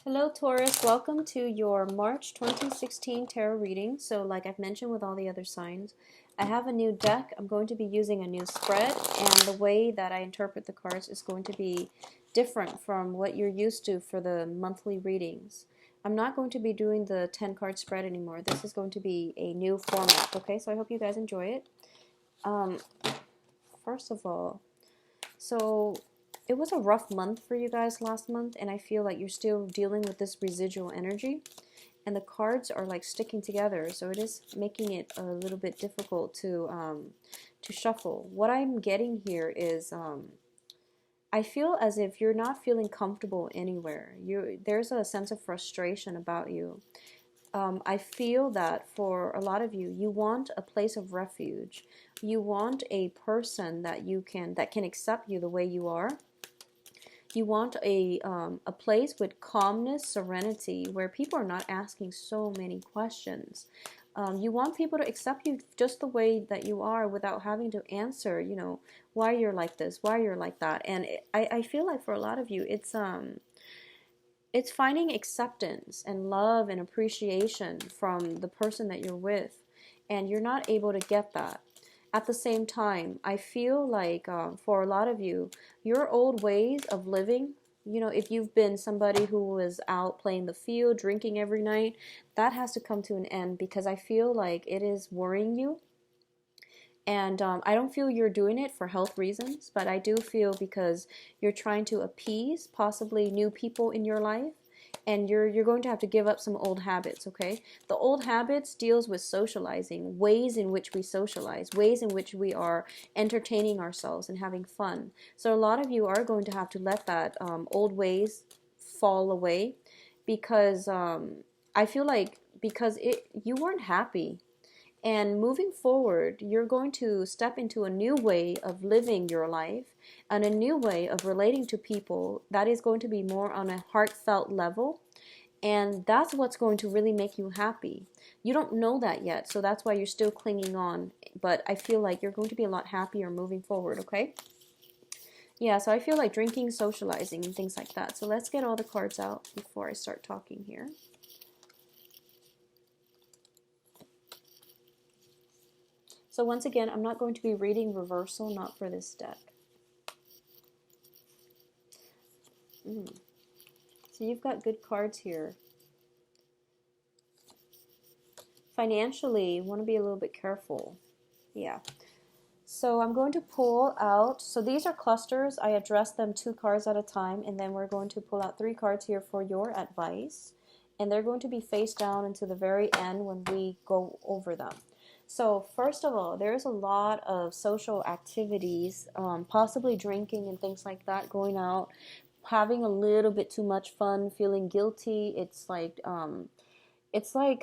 Hello, Taurus. Welcome to your March 2016 tarot reading. So, like I've mentioned with all the other signs, I have a new deck. I'm going to be using a new spread, and the way that I interpret the cards is going to be different from what you're used to for the monthly readings. I'm not going to be doing the 10 card spread anymore. This is going to be a new format, okay? So, I hope you guys enjoy it. Um, First of all, so it was a rough month for you guys last month, and I feel like you're still dealing with this residual energy, and the cards are like sticking together, so it is making it a little bit difficult to shuffle. What I'm getting here is I feel as if you're not feeling comfortable anywhere. There's a sense of frustration about you. I feel that for a lot of you, you want a place of refuge. You want a person that can accept you the way you are. You want a place with calmness, serenity, where people are not asking so many questions. You want people to accept you just the way that you are without having to answer, why you're like this, why you're like that. And I feel like for a lot of you, it's finding acceptance and love and appreciation from the person that you're with, and you're not able to get that. At the same time, I feel like for a lot of you, your old ways of living, if you've been somebody who was out playing the field, drinking every night, that has to come to an end, because I feel like it is worrying you. And I don't feel you're doing it for health reasons, but I do feel because you're trying to appease possibly new people in your life, and you're going to have to give up some old habits, okay? The old habits deals with socializing, ways in which we socialize, ways in which we are entertaining ourselves and having fun. So a lot of you are going to have to let that old ways fall away, because I feel like because you weren't happy, and moving forward, you're going to step into a new way of living your life and a new way of relating to people that is going to be more on a heartfelt level. And that's what's going to really make you happy. You don't know that yet, so that's why you're still clinging on. But I feel like you're going to be a lot happier moving forward, okay? Yeah, so I feel like drinking, socializing, and things like that. So let's get all the cards out before I start talking here. So once again, I'm not going to be reading reversal, not for this deck. So you've got good cards here. Financially, you want to be a little bit careful. Yeah. So I'm going to pull out, so these are clusters. I address them 2 cards at a time, and then we're going to pull out 3 cards here for your advice. And they're going to be face down into the very end when we go over them. So first of all, there's a lot of social activities, possibly drinking and things like that, going out, having a little bit too much fun, feeling guilty. It's like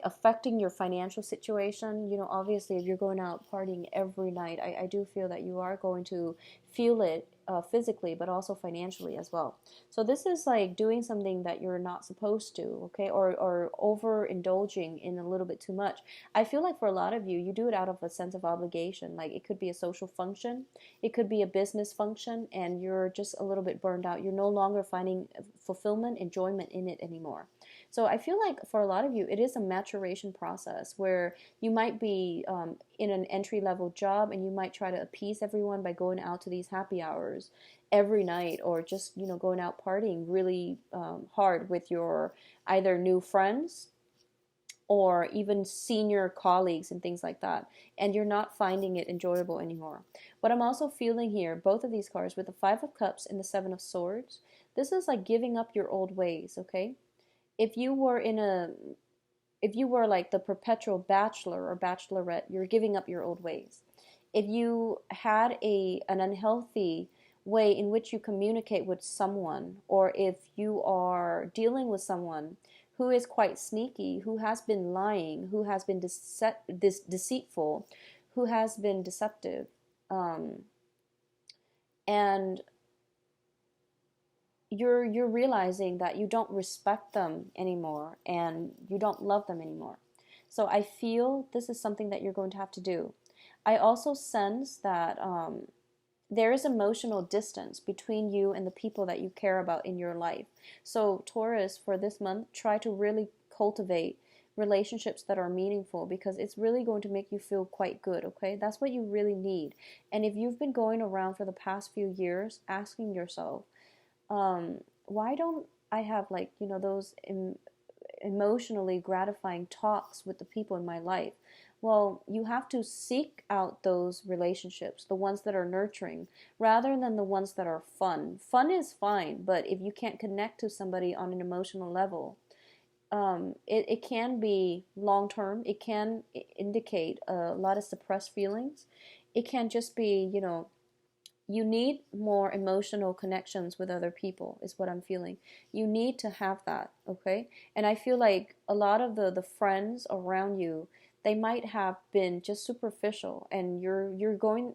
affecting your financial situation. Obviously, if you're going out partying every night, I do feel that you are going to feel it physically, but also financially as well. So this is like doing something that you're not supposed to, okay, or overindulging in a little bit too much. I feel like for a lot of you, you do it out of a sense of obligation. Like it could be a social function, it could be a business function, and you're just a little bit burned out. You're no longer finding fulfillment, enjoyment in it anymore. So I feel like for a lot of you, it is a maturation process where you might be in an entry-level job, and you might try to appease everyone by going out to these happy hours every night, or just going out partying really hard with your either new friends or even senior colleagues and things like that, and you're not finding it enjoyable anymore. But I'm also feeling here, both of these cards with the 5 of Cups and the 7 of Swords, this is like giving up your old ways, okay? If you were like the perpetual bachelor or bachelorette, you're giving up your old ways. If you had an unhealthy way in which you communicate with someone, or if you are dealing with someone who is quite sneaky, who has been lying, who has been deceitful, who has been deceptive, and you're realizing that you don't respect them anymore and you don't love them anymore. So I feel this is something that you're going to have to do. I also sense that there is emotional distance between you and the people that you care about in your life. So, Taurus, for this month, try to really cultivate relationships that are meaningful, because it's really going to make you feel quite good, okay? That's what you really need. And if you've been going around for the past few years asking yourself, why don't I have, like, those emotionally gratifying talks with the people in my life? Well, you have to seek out those relationships, the ones that are nurturing, rather than the ones that are fun. Fun is fine, but if you can't connect to somebody on an emotional level, it can be long term. It can indicate a lot of suppressed feelings. It can just be, you need more emotional connections with other people, is what I'm feeling. You need to have that, okay? And I feel like a lot of the friends around you, they might have been just superficial, and you're going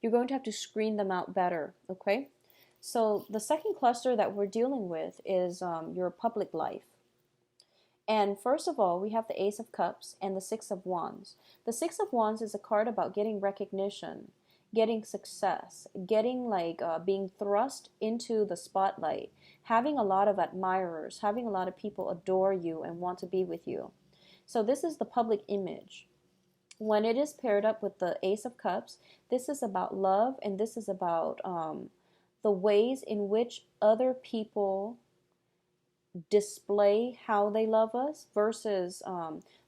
to have to screen them out better, okay? So the second cluster that we're dealing with is your public life. And first of all, we have the Ace of Cups and the Six of Wands. The Six of Wands is a card about getting recognition, getting success, getting being thrust into the spotlight, having a lot of admirers, having a lot of people adore you and want to be with you. So this is the public image. When it is paired up with the Ace of Cups, this is about love, and this is about the ways in which other people display how they love us versus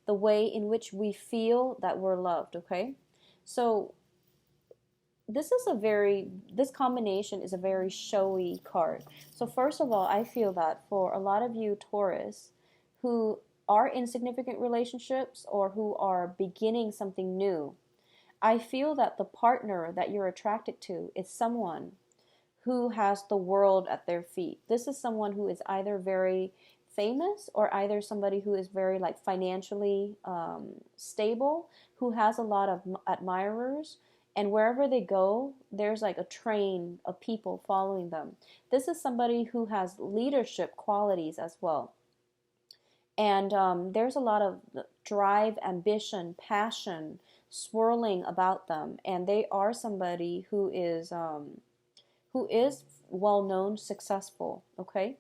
the way in which we feel that we're loved, okay? So this combination is a very showy card. So first of all, I feel that for a lot of you Taurus who are in significant relationships or who are beginning something new, I feel that the partner that you're attracted to is someone who has the world at their feet. This is someone who is either very famous or either somebody who is very financially stable, who has a lot of admirers, and wherever they go, there's like a train of people following them. This is somebody who has leadership qualities as well. And there's a lot of drive, ambition, passion swirling about them. And they are somebody who is well known, successful, okay?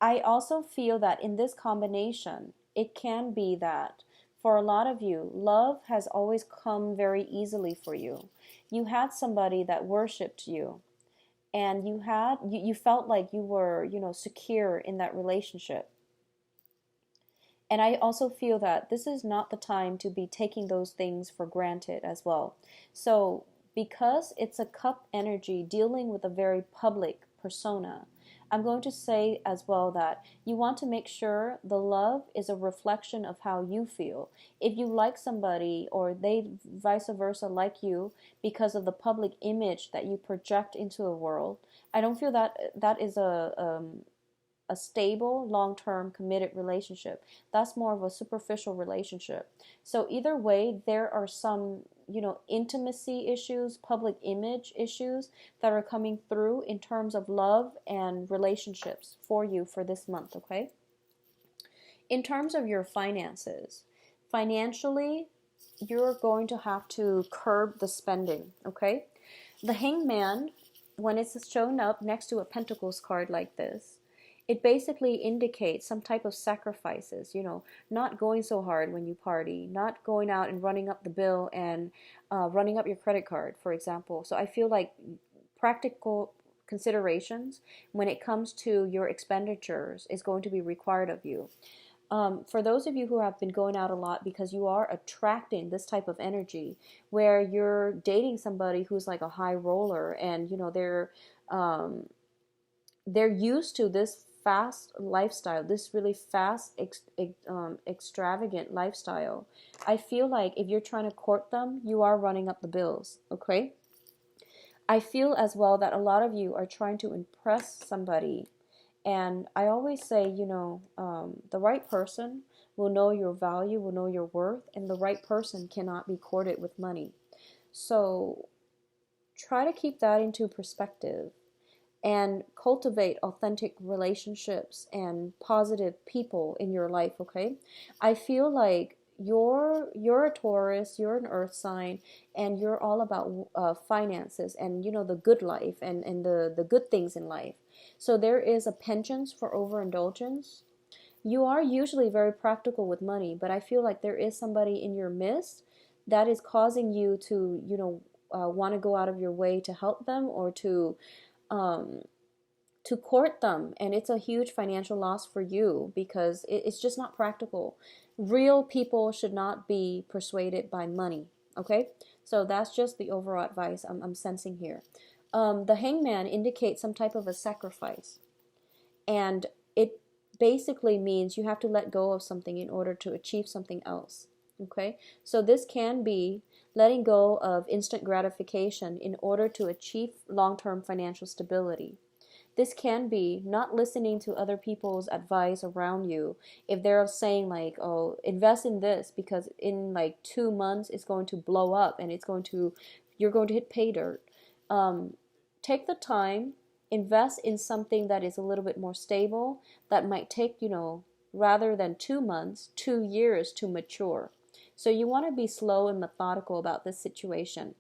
I also feel that in this combination, it can be that for a lot of you, love has always come very easily for you. You had somebody that worshipped you, and you felt like you were, secure in that relationship. And I also feel that this is not the time to be taking those things for granted as well. So because it's a cup energy dealing with a very public persona, I'm going to say as well that you want to make sure the love is a reflection of how you feel. If you like somebody or they vice versa like you because of the public image that you project into the world, I don't feel that that is a stable, long-term, committed relationship. That's more of a superficial relationship. So either way, there are some, intimacy issues, public image issues that are coming through in terms of love and relationships for you for this month, okay? In terms of your finances, financially, you're going to have to curb the spending, okay? The Hangman, when it's shown up next to a Pentacles card like this, it basically indicates some type of sacrifices, not going so hard when you party, not going out and running up the bill and running up your credit card, for example. So I feel like practical considerations when it comes to your expenditures is going to be required of you. For those of you who have been going out a lot because you are attracting this type of energy where you're dating somebody who's like a high roller and, they're used to this fast lifestyle, this really fast, extravagant lifestyle. I feel like if you're trying to court them, you are running up the bills, okay? I feel as well that a lot of you are trying to impress somebody. And I always say, the right person will know your value, will know your worth, and the right person cannot be courted with money. So try to keep that into perspective and cultivate authentic relationships and positive people in your life, okay? I feel like you're a Taurus, you're an earth sign, and you're all about finances and the good life and the good things in life. So there is a penchant for overindulgence. You are usually very practical with money, but I feel like there is somebody in your midst that is causing you to want to go out of your way to help them or um, to court them, and it's a huge financial loss for you because it's just not practical. Real people should not be persuaded by money. Okay, so that's just the overall advice I'm sensing here. The hangman indicates some type of a sacrifice, and it basically means you have to let go of something in order to achieve something else. Okay, so this can be letting go of instant gratification in order to achieve long-term financial stability. This can be not listening to other people's advice around you. If they're saying like, oh, invest in this because in like 2 months it's going to blow up and you're going to hit pay dirt. Take the time, invest in something that is a little bit more stable, that might take, rather than 2 months, 2 years to mature. So you want to be slow and methodical about this situation.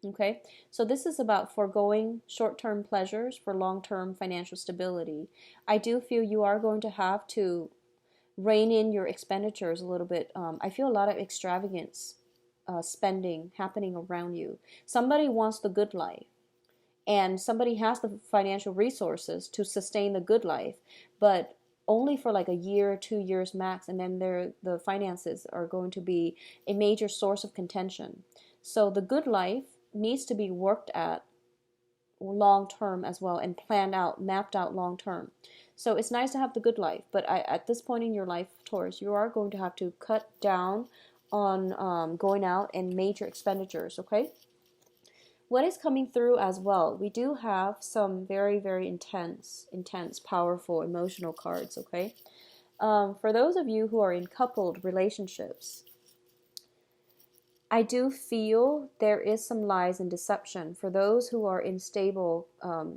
Okay, so this is about foregoing short-term pleasures for long-term financial stability. I do feel you are going to have to rein in your expenditures a little bit. I feel a lot of extravagance spending happening around you. Somebody wants the good life, and somebody has the financial resources to sustain the good life, but only for like a year, 2 years max, and then the finances are going to be a major source of contention. So the good life needs to be worked at long term as well and planned out, mapped out long term. So it's nice to have the good life, but at this point in your life, Taurus, you are going to have to cut down on going out and major expenditures, okay? What is coming through as well? We do have some very, very intense, powerful, emotional cards, okay? For those of you who are in coupled relationships, I do feel there is some lies and deception for those who are in stable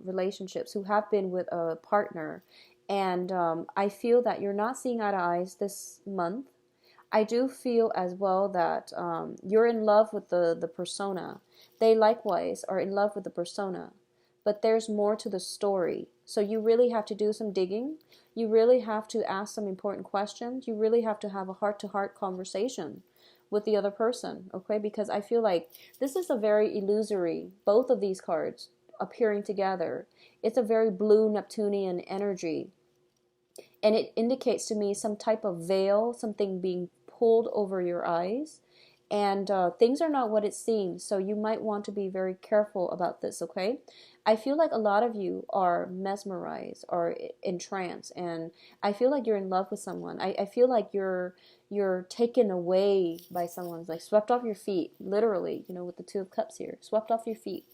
relationships, who have been with a partner. And I feel that you're not seeing eye to eyes this month. I do feel as well that you're in love with the persona. They likewise are in love with the persona. But there's more to the story. So you really have to do some digging. You really have to ask some important questions. You really have to have a heart-to-heart conversation with the other person, okay? Because I feel like this is a very illusory, both of these cards appearing together. It's a very blue Neptunian energy. And it indicates to me some type of veil, something being pulled over your eyes. And things are not what it seems, so you might want to be very careful about this, okay? I feel like a lot of you are mesmerized or entranced, and I feel like you're in love with someone. I feel like you're taken away by someone, like swept off your feet, literally, with the Two of Cups here, swept off your feet.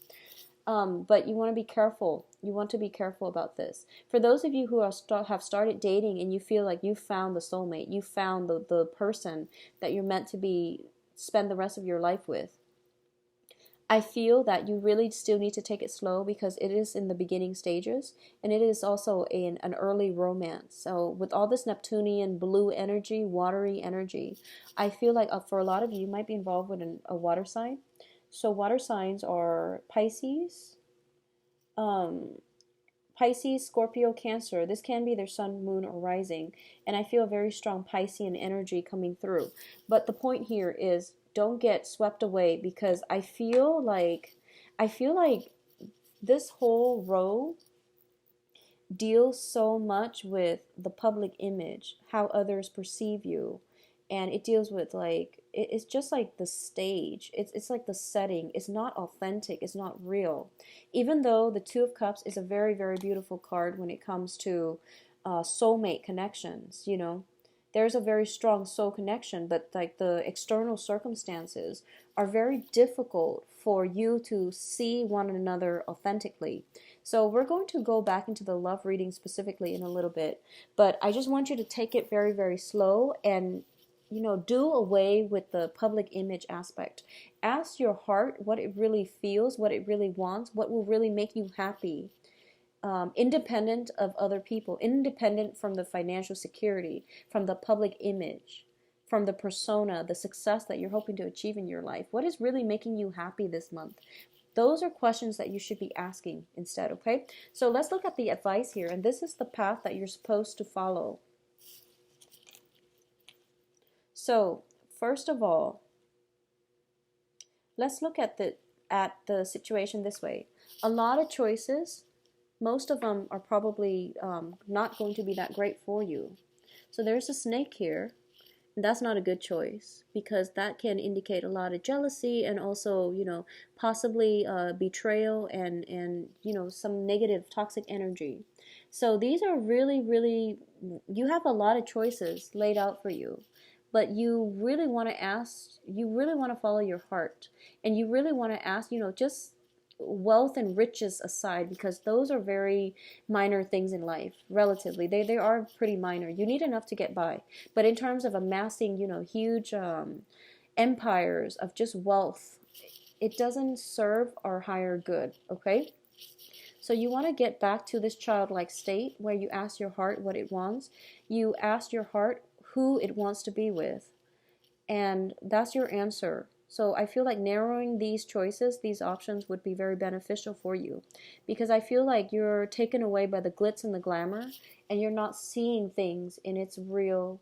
But you want to be careful. You want to be careful about this. For those of you who have started dating and you feel like you found the soulmate, you found the person that you're meant to spend the rest of your life with, I feel that you really still need to take it slow because it is in the beginning stages, and it is also an early romance. So with all this Neptunian blue energy, watery energy, I feel like for a lot of you, you might be involved with a water sign. So water signs are Pisces, Scorpio, Cancer. This can be their sun, moon, or rising. And I feel a very strong Piscean energy coming through. But the point here is don't get swept away because I feel like this whole row deals so much with the public image, how others perceive you. And it deals with it's just like the stage. It's like the setting. It's not authentic. It's not real. Even though the Two of Cups is a very, very beautiful card when it comes to soulmate connections, there's a very strong soul connection, but like the external circumstances are very difficult for you to see one another authentically. So we're going to go back into the love reading specifically in a little bit, but I just want you to take it very, very slow and do away with the public image aspect. Ask your heart what it really feels, what it really wants, what will really make you happy. Independent of other people, independent from the financial security, from the public image, from the persona, the success that you're hoping to achieve in your life? What is really making you happy this month? Those are questions that you should be asking instead, okay? So let's look at the advice here, and this is the path that you're supposed to follow. So, first of all, let's look at the situation this way. A lot of choices, most of them are probably not going to be that great for you. So there's a snake here. That's not a good choice, because that can indicate a lot of jealousy and also, possibly betrayal and some negative toxic energy. So these are really, really, you have a lot of choices laid out for you, but you really want to follow your heart, and you really want to ask, just wealth and riches aside, because those are very minor things in life, relatively. They are pretty minor. You need enough to get by. But in terms of amassing, huge empires of just wealth, it doesn't serve our higher good, okay? So you want to get back to this childlike state where you ask your heart what it wants. You ask your heart who it wants to be with, and that's your answer. So I feel like narrowing these choices, these options, would be very beneficial for you, because I feel like you're taken away by the glitz and the glamour, and you're not seeing things in its real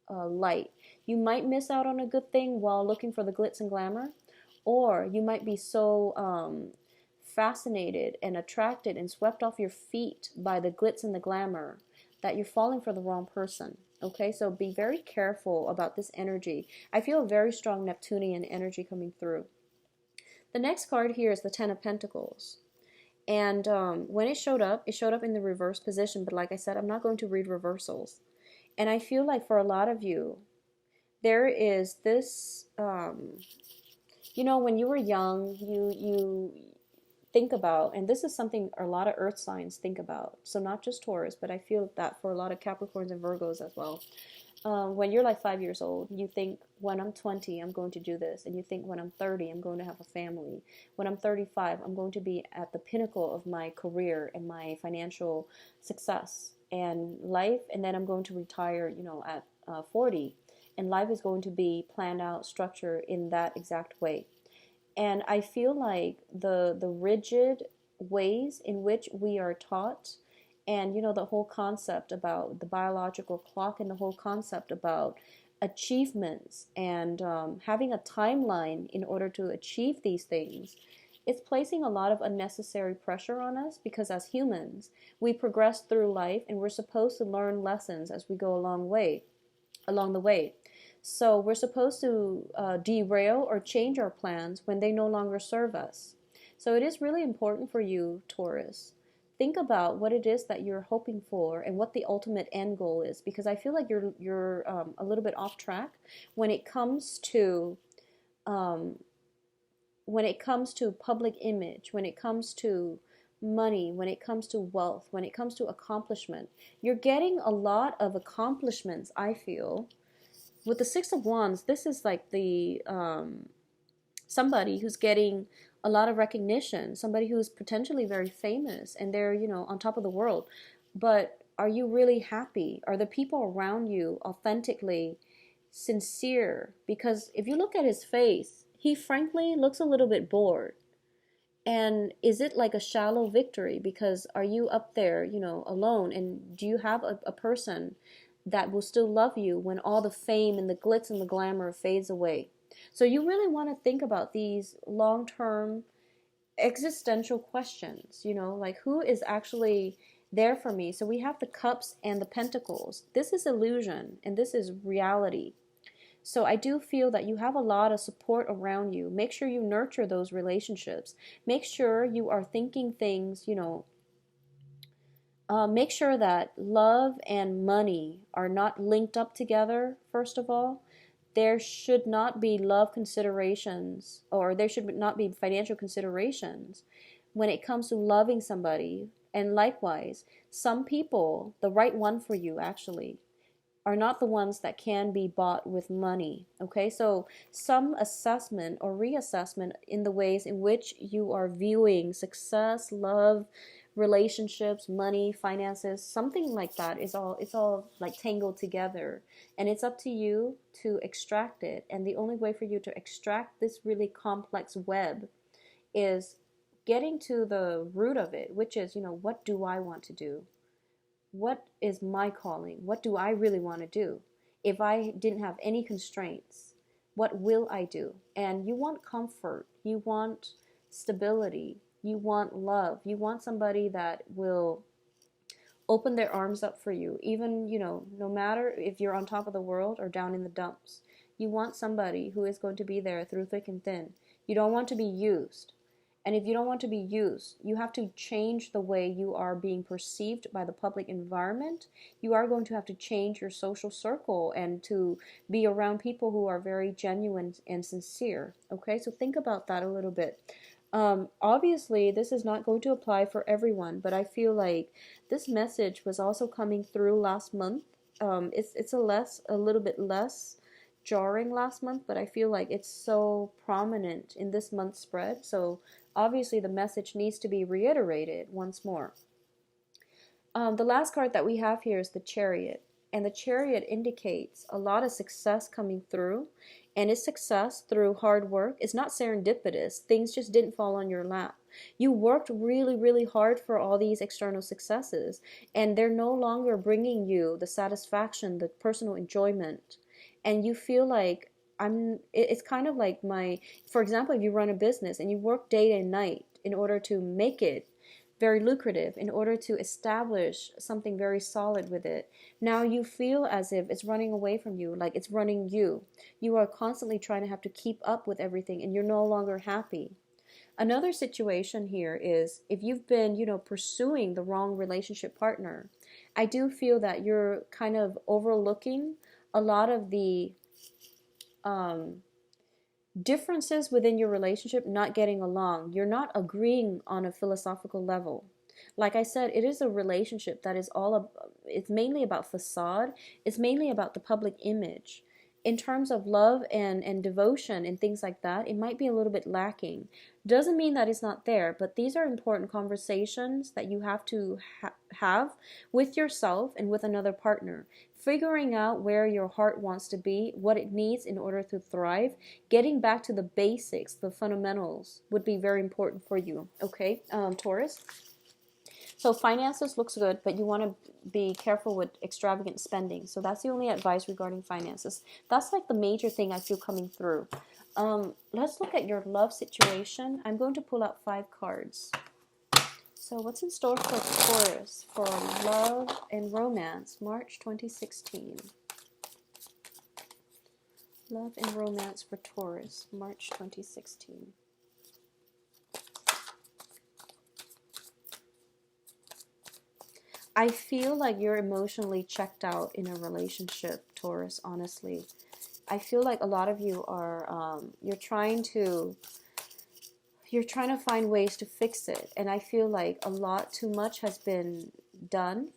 light. You might miss out on a good thing while looking for the glitz and glamour, or you might be so fascinated and attracted and swept off your feet by the glitz and the glamour that you're falling for the wrong person. Okay, so be very careful about this energy. I feel a very strong Neptunian energy coming through. The next card here is the Ten of Pentacles. And when it showed up in the reverse position. But like I said, I'm not going to read reversals. And I feel like for a lot of you, there is this, when you were young, you think about, and this is something a lot of earth signs think about, so not just Taurus, but I feel that for a lot of Capricorns and Virgos as well. When you're like 5 years old, you think, when I'm 20, I'm going to do this. And you think, when I'm 30, I'm going to have a family. When I'm 35, I'm going to be at the pinnacle of my career and my financial success and life. And then I'm going to retire, at 40. And life is going to be planned out, structured in that exact way. And I feel like the rigid ways in which we are taught, and the whole concept about the biological clock, and the whole concept about achievements and having a timeline in order to achieve these things, it's placing a lot of unnecessary pressure on us, because as humans, we progress through life and we're supposed to learn lessons as we go along the way. So we're supposed to derail or change our plans when they no longer serve us. So it is really important for you, Taurus. Think about what it is that you're hoping for and what the ultimate end goal is, because I feel like you're a little bit off track when it comes to public image, when it comes to money, when it comes to wealth, when it comes to accomplishment. You're getting a lot of accomplishments, I feel. With the Six of Wands, this is like the somebody who's getting a lot of recognition, somebody who's potentially very famous, and they're, on top of the world. But are you really happy? Are the people around you authentically sincere? Because if you look at his face, he frankly looks a little bit bored. And is it like a shallow victory? Because are you up there, alone? And do you have a person that will still love you when all the fame and the glitz and the glamour fades away? So you really want to think about these long-term existential questions, like, who is actually there for me? So we have the Cups and the Pentacles. This is illusion and this is reality. So I do feel that you have a lot of support around you. Make sure you nurture those relationships. Make sure you are thinking things, make sure that love and money are not linked up together, first of all. There should not be love considerations, or there should not be financial considerations when it comes to loving somebody. And likewise, some people, the right one for you actually, are not the ones that can be bought with money. Okay, so some assessment or reassessment in the ways in which you are viewing success, love, relationships, money, finances, something like that is all, it's all like tangled together, and it's up to you to extract it. And the only way for you to extract this really complex web is getting to the root of it, which is, what do I want to do? What is my calling? What do I really want to do? If I didn't have any constraints, what will I do? And you want comfort, you want stability, you want love, you want somebody that will open their arms up for you, even, no matter if you're on top of the world or down in the dumps. You want somebody who is going to be there through thick and thin. You don't want to be used. And if you don't want to be used, you have to change the way you are being perceived by the public environment. You are going to have to change your social circle and to be around people who are very genuine and sincere. Okay, so think about that a little bit. Obviously, this is not going to apply for everyone, but I feel like this message was also coming through last month. It's a little bit less jarring last month, but I feel like it's so prominent in this month's spread. So obviously the message needs to be reiterated once more. The last card that we have here is the Chariot, and the Chariot indicates a lot of success coming through, and it's success through hard work. It's not serendipitous. Things just didn't fall on your lap. You worked really, really hard for all these external successes, and they're no longer bringing you the satisfaction, the personal enjoyment, and you feel like it's kind of like for example, if you run a business and you work day and night in order to make it very lucrative, in order to establish something very solid with it, now you feel as if it's running away from you, like it's running you. You are constantly trying to have to keep up with everything, and you're no longer happy. Another situation here is if you've been, pursuing the wrong relationship partner, I do feel that you're kind of overlooking a lot of the differences within your relationship, not getting along. You're not agreeing on a philosophical level. Like I said, it is a relationship that is it's mainly about facade. It's mainly about the public image. In terms of love and devotion and things like that, it might be a little bit lacking. Doesn't mean that it's not there, but these are important conversations that you have to have with yourself and with another partner. Figuring out where your heart wants to be, what it needs in order to thrive, getting back to the basics, the fundamentals would be very important for you. Okay, Taurus? So finances looks good, but you want to be careful with extravagant spending. So that's the only advice regarding finances. That's like the major thing I feel coming through. Let's look at your love situation. I'm going to pull out 5 cards. So what's in store for Taurus for love and romance, March 2016? Love and romance for Taurus, March 2016. I feel like you're emotionally checked out in a relationship, Taurus, honestly. I feel like a lot of you are, you're trying to find ways to fix it. And I feel like a lot too much has been done,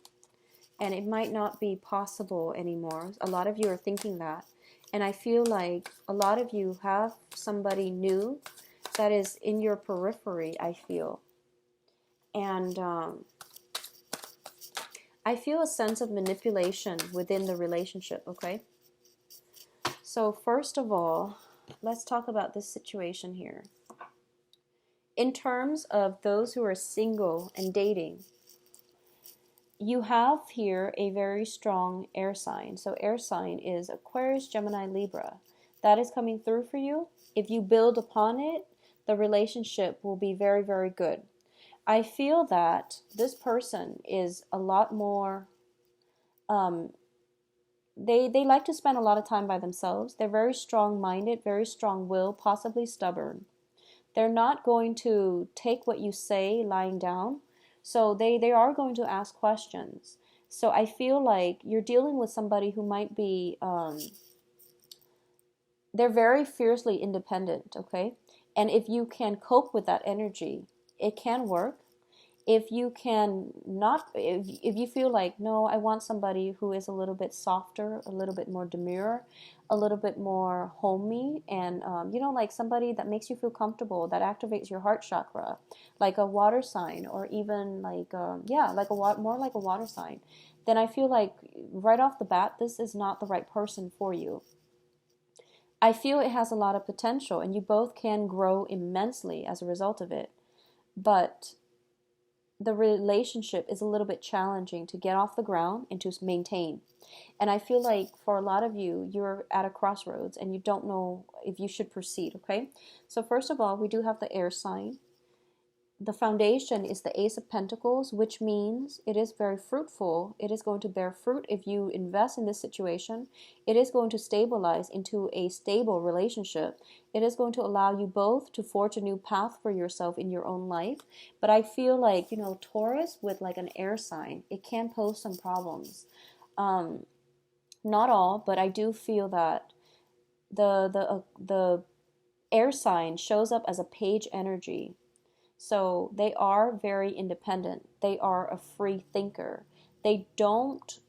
and it might not be possible anymore. A lot of you are thinking that. And I feel like a lot of you have somebody new that is in your periphery, I feel. And I feel a sense of manipulation within the relationship, okay? So first of all, let's talk about this situation here. In terms of those who are single and dating, you have here a very strong air sign. So air sign is Aquarius, Gemini, Libra. That is coming through for you. If you build upon it, the relationship will be very, very good. I feel that this person is a lot more, they like to spend a lot of time by themselves. They're very strong-minded, very strong-willed, possibly stubborn. They're not going to take what you say lying down. So they are going to ask questions. So I feel like you're dealing with somebody who might be, they're very fiercely independent, okay? And if you can cope with that energy, it can work. if you can not, if you feel like, no, I want somebody who is a little bit softer, a little bit more demure, a little bit more homey, and like somebody that makes you feel comfortable, that activates your heart chakra, like a water sign, or even like like more like a water sign, then I feel like right off the bat, this is not the right person for you. I feel it has a lot of potential, and you both can grow immensely as a result of it, but the relationship is a little bit challenging to get off the ground and to maintain. And I feel like for a lot of you, you're at a crossroads and you don't know if you should proceed, okay? So first of all, we do have the air sign. The foundation is the Ace of Pentacles, which means it is very fruitful. It is going to bear fruit if you invest in this situation. It is going to stabilize into a stable relationship. It is going to allow you both to forge a new path for yourself in your own life. But I feel like, Taurus with like an air sign, it can pose some problems. Not all, but I do feel that the air sign shows up as a page energy. So they are very independent. They are a free thinker. They don't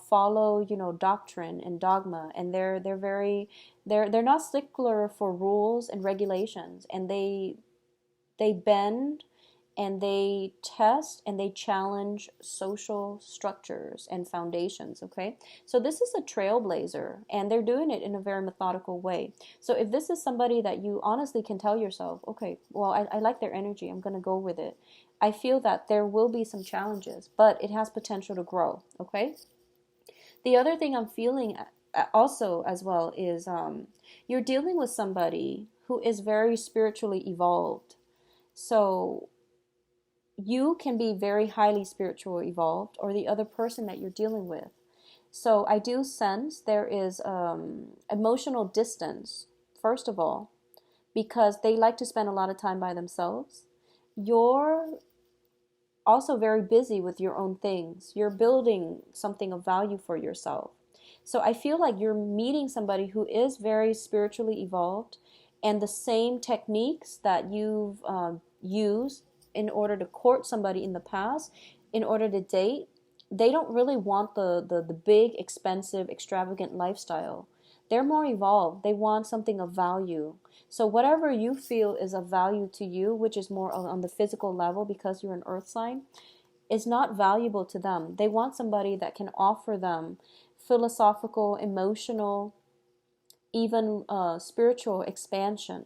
follow, doctrine and dogma, and they're not stickler for rules and regulations, and they bend and they test and they challenge social structures and foundations, okay? So this is a trailblazer, and they're doing it in a very methodical way. So if this is somebody that you honestly can tell yourself, okay, well, I like their energy, I'm going to go with it, I feel that there will be some challenges, but it has potential to grow, okay? The other thing I'm feeling also as well is you're dealing with somebody who is very spiritually evolved. So you can be very highly spiritual evolved, or the other person that you're dealing with. So I do sense there is emotional distance, first of all, because they like to spend a lot of time by themselves. You're also very busy with your own things. You're building something of value for yourself. So I feel like you're meeting somebody who is very spiritually evolved, and the same techniques that you've used in order to court somebody in the past, in order to date, they don't really want the big, expensive, extravagant lifestyle. They're more evolved. They want something of value. So whatever you feel is of value to you, which is more on the physical level because you're an earth sign, is not valuable to them. They want somebody that can offer them philosophical, emotional, even spiritual expansion.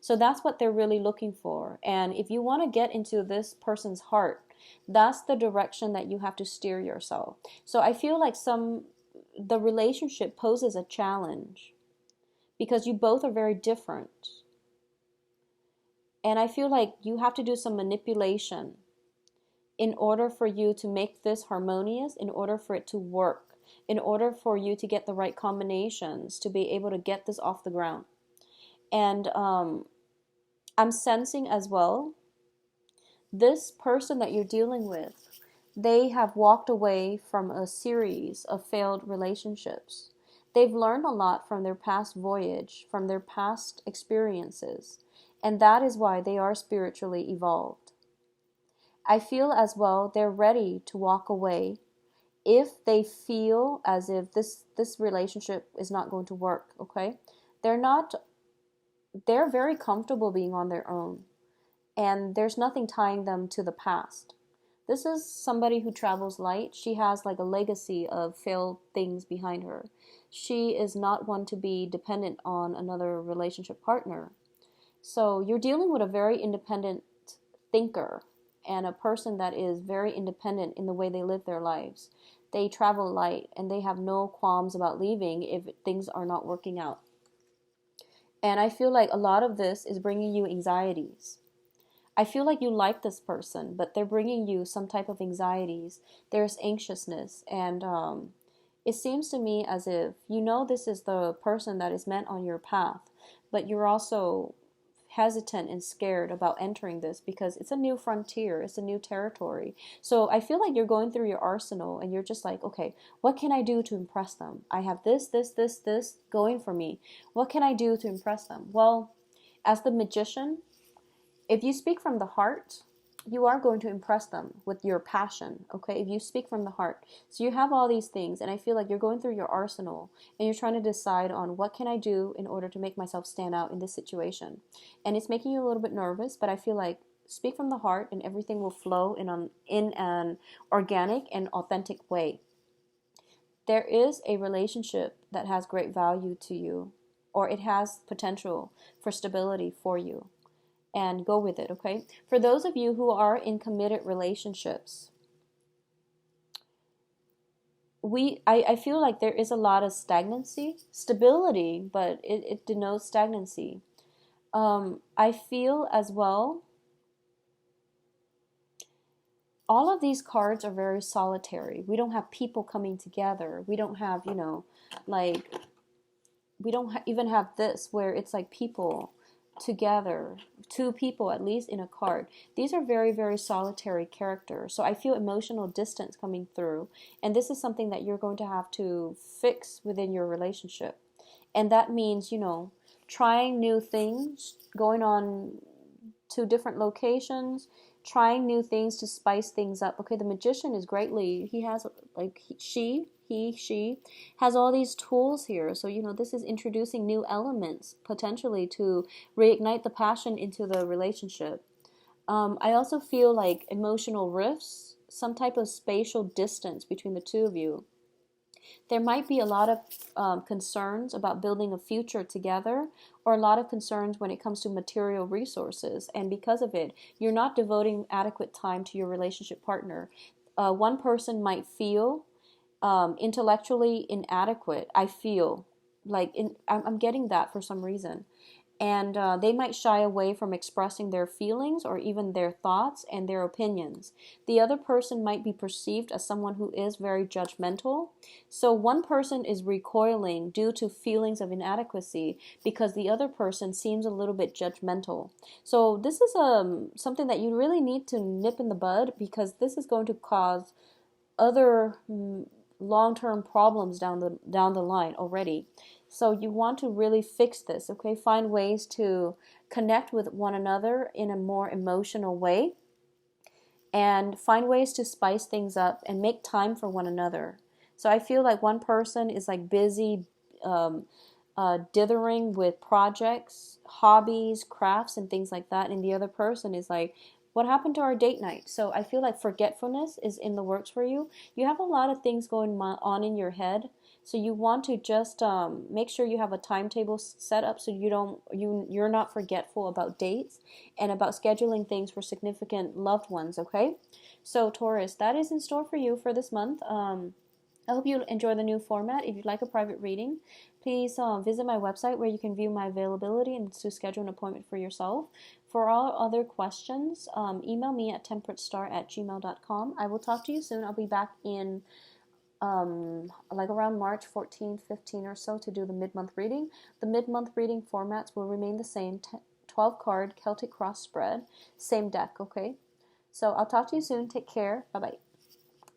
So that's what they're really looking for. And if you want to get into this person's heart, that's the direction that you have to steer yourself. So I feel like the relationship poses a challenge because you both are very different. And I feel like you have to do some manipulation in order for you to make this harmonious, in order for it to work, in order for you to get the right combinations to be able to get this off the ground. And I'm sensing as well, this person that you're dealing with, they have walked away from a series of failed relationships. They've learned a lot from their past voyage, from their past experiences, and that is why they are spiritually evolved. I feel as well they're ready to walk away if they feel as if this relationship is not going to work, okay? They're very comfortable being on their own, and there's nothing tying them to the past. This is somebody who travels light. She has like a legacy of failed things behind her. She is not one to be dependent on another relationship partner. So you're dealing with a very independent thinker and a person that is very independent in the way they live their lives. They travel light and they have no qualms about leaving if things are not working out. And I feel like a lot of this is bringing you anxieties. I feel like you like this person, but they're bringing you some type of anxieties. There's anxiousness, and it seems to me as if this is the person that is meant on your path, but you're also hesitant and scared about entering this because it's a new frontier, it's a new territory. So I feel like you're going through your arsenal and you're just like, okay, what can I do to impress them? I have this going for me. What can I do to impress them? Well, as the magician, if you speak from the heart, you are going to impress them with your passion, okay, if you speak from the heart. So you have all these things, and I feel like you're going through your arsenal and you're trying to decide on what can I do in order to make myself stand out in this situation. And it's making you a little bit nervous, but I feel like speak from the heart and everything will flow in an organic and authentic way. There is a relationship that has great value to you, or it has potential for stability for you, and go with it, okay? For those of you who are in committed relationships, I feel like there is a lot of stagnancy, stability, but it denotes stagnancy. I feel as well, all of these cards are very solitary. We don't have people coming together. We don't have, like, we don't even have this where it's like people together, two people at least in a card. These are very, very solitary characters. So I feel emotional distance coming through. And this is something that you're going to have to fix within your relationship. And that means, trying new things, going on to different locations, trying new things to spice things up. Okay, the magician is greatly, he has like she has all these tools here. So, this is introducing new elements potentially to reignite the passion into the relationship. I also feel like emotional rifts, some type of spatial distance between the two of you. There might be a lot of concerns about building a future together, or a lot of concerns when it comes to material resources. And because of it, you're not devoting adequate time to your relationship partner. One person might feel intellectually inadequate. I feel like I'm getting that for some reason. And they might shy away from expressing their feelings or even their thoughts and their opinions. The other person might be perceived as someone who is very judgmental. So one person is recoiling due to feelings of inadequacy because the other person seems a little bit judgmental. So this is something that you really need to nip in the bud, because this is going to cause other long-term problems down the line already. So you want to really fix this, okay? Find ways to connect with one another in a more emotional way, and find ways to spice things up and make time for one another. So I feel like one person is like busy dithering with projects, hobbies, crafts, and things like that, and the other person is like, what happened to our date night? So I feel like forgetfulness is in the works for you. You have a lot of things going on in your head, so you want to just make sure you have a timetable set up so you're not forgetful about dates and about scheduling things for significant loved ones. Okay, so Taurus, that is in store for you for this month. I hope you enjoy the new format. If you'd like a private reading, please visit my website where you can view my availability and to schedule an appointment for yourself. For all other questions, email me at temperatestar@gmail.com. I will talk to you soon. I'll be back in like around March 14, 15 or so to do the mid-month reading. The mid-month reading formats will remain the same, 12 card Celtic cross spread, same deck, okay? So I'll talk to you soon. Take care. Bye-bye.